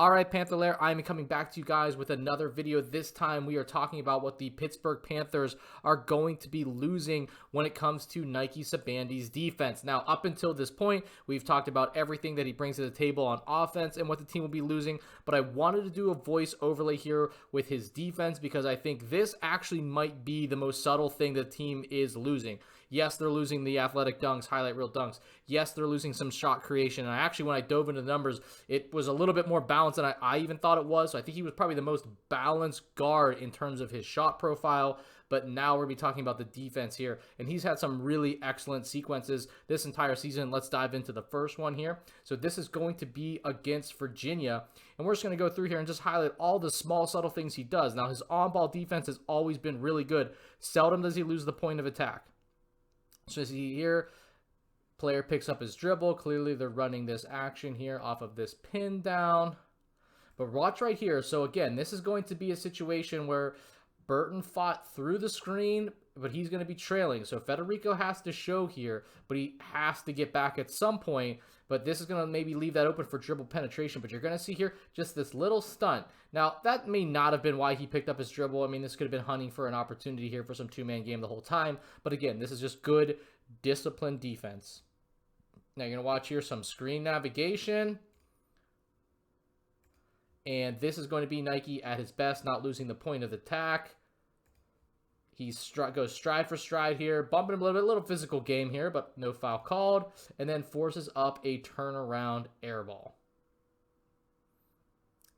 Alright, Panther Lair, I'm coming back to you guys with another video. This time we are talking about what the Pittsburgh Panthers are going to be losing when it comes to Nike Sibande's defense. Now, up until this point, we've talked about everything that he brings to the table on offense and what the team will be losing, but I wanted to do a voice overlay here with his defense because I think this actually might be the most subtle thing the team is losing. Yes, they're losing the athletic dunks, highlight reel dunks. Yes, they're losing some shot creation. And actually, when I dove into the numbers, it was a little bit more balanced than I even thought it was. So I think he was probably the most balanced guard in terms of his shot profile. But now we're going to be talking about the defense here. And he's had some really excellent sequences this entire season. Let's dive into the first one here. So this is going to be against Virginia. And we're just going to go through here and just highlight all the small, subtle things he does. Now, his on-ball defense has always been really good. Seldom does he lose the point of attack. So see here, player picks up his dribble. Clearly, they're running this action here off of this pin down. But watch right here. So again, this is going to be a situation where Burton fought through the screen, but he's going to be trailing. So Federico has to show here, but he has to get back at some point. But this is going to maybe leave that open for dribble penetration. But you're going to see here just this little stunt. Now, that may not have been why he picked up his dribble. I mean, this could have been hunting for an opportunity here for some two-man game the whole time. But again, this is just good, disciplined defense. Now, you're going to watch here some screen navigation. And this is going to be Nike at his best, not losing the point of attack. He goes stride for stride here, bumping him a little physical game here, but no foul called, and then forces up a turnaround air ball.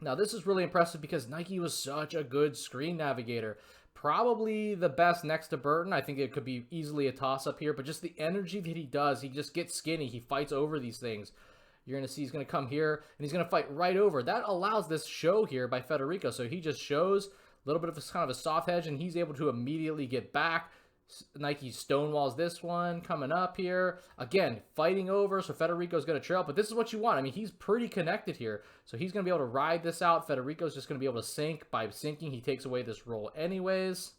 Now, this is really impressive because Nike was such a good screen navigator. Probably the best next to Burton. I think it could be easily a toss-up here, but just the energy that he does, he just gets skinny. He fights over these things. You're going to see he's going to come here, and he's going to fight right over. That allows this show here by Federico, so he just shows a little bit of kind of a soft hedge, and he's able to immediately get back. Nike stonewalls this one coming up here. Again, fighting over, so Federico's going to trail, but this is what you want. I mean, he's pretty connected here, so he's going to be able to ride this out. Federico's just going to be able to sink. By sinking, he takes away this roll anyways.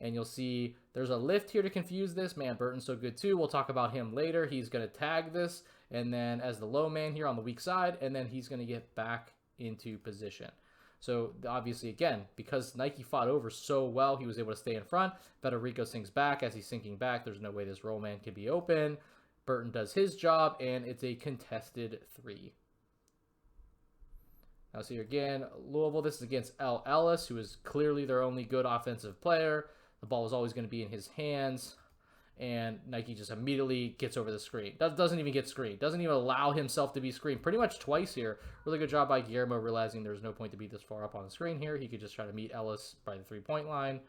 And you'll see there's a lift here to confuse this. Man, Burton's so good too. We'll talk about him later. He's going to tag this, and then as the low man here on the weak side, and then he's going to get back into position. So obviously, again, because Nike fought over so well, he was able to stay in front. Federico sinks back. As he's sinking back, there's no way this roll man can be open. Burton does his job, and it's a contested three. Now see again, Louisville, this is against L. Ellis, who is clearly their only good offensive player. The ball was always going to be in his hands. And Nike just immediately gets over the screen. Doesn't even get screened. Doesn't even allow himself to be screened. Pretty much twice here. Really good job by Guillermo, realizing there's no point to be this far up on the screen here. He could just try to meet Ellis by the three-point line.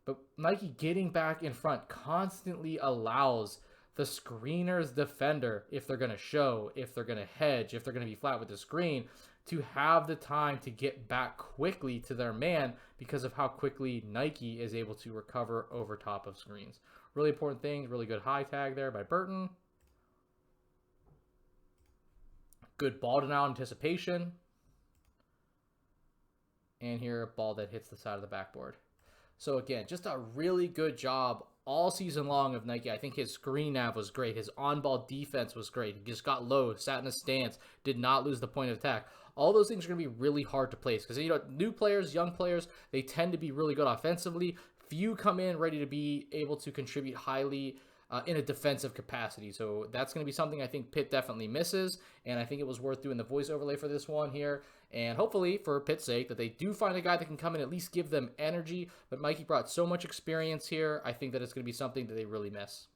But Nike getting back in front constantly allows the screener's defender, if they're going to show, if they're going to hedge, if they're going to be flat with the screen, to have the time to get back quickly to their man because of how quickly Nike is able to recover over top of screens. Really important thing. Really good high tag there by Burton. Good ball to now anticipation. And here, a ball that hits the side of the backboard. So again, just a really good job all season long of Nike. I think his screen nav was great. His on-ball defense was great. He just got low, sat in a stance, did not lose the point of attack. All those things are going to be really hard to place because, you know, new players, young players, they tend to be really good offensively. Few come in ready to be able to contribute highly in a defensive capacity. So that's going to be something I think Pitt definitely misses, and I think it was worth doing the voice overlay for this one here. And hopefully, for Pitt's sake, that they do find a guy that can come in and at least give them energy. But Mikey brought so much experience here, I think that it's going to be something that they really miss.